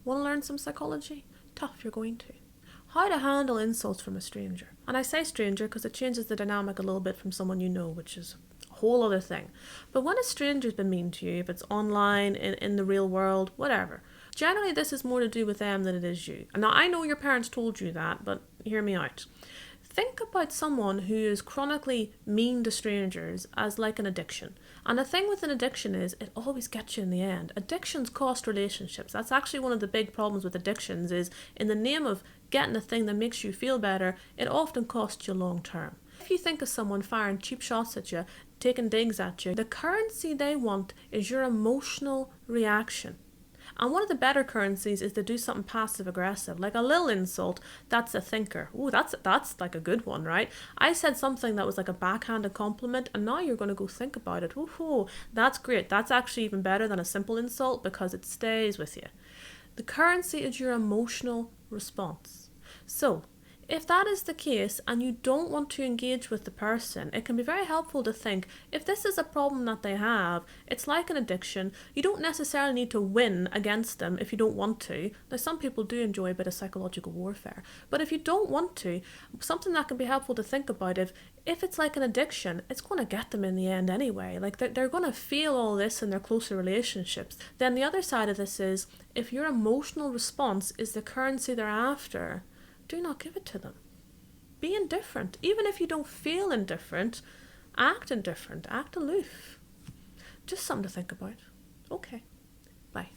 Want to learn some psychology? Tough, you're going to. How to handle insults from a stranger. And I say stranger because it changes the dynamic a little bit from someone you know, which is a whole other thing. But when a stranger's been mean to you, if it's online, in the real world, whatever, generally this is more to do with them than it is you. Now, I know your parents told you that, but hear me out. Think about someone who is chronically mean to strangers as like an addiction. And the thing with an addiction is it always gets you in the end. Addictions cost relationships. That's actually one of the big problems with addictions is in the name of getting a thing that makes you feel better, it often costs you long term. If you think of someone firing cheap shots at you, taking digs at you, the currency they want is your emotional reaction. And one of the better currencies is to do something passive aggressive, like a little insult. That's a thinker. Ooh, that's like a good one, right? I said something that was like a backhanded compliment, and now you're going to go think about it. Ooh, that's great. That's actually even better than a simple insult because it stays with you. The currency is your emotional response. So, if that is the case and you don't want to engage with the person, it can be very helpful to think, if this is a problem that they have, it's like an addiction. You don't necessarily need to win against them if you don't want to. Now, some people do enjoy a bit of psychological warfare. But if you don't want to, something that can be helpful to think about, if it's like an addiction, it's going to get them in the end anyway. Like they're going to feel all this in their closer relationships. Then the other side of this is, if your emotional response is the currency they're after, do not give it to them. Be indifferent. Even if you don't feel indifferent, act indifferent, act aloof. Just something to think about. Okay, bye.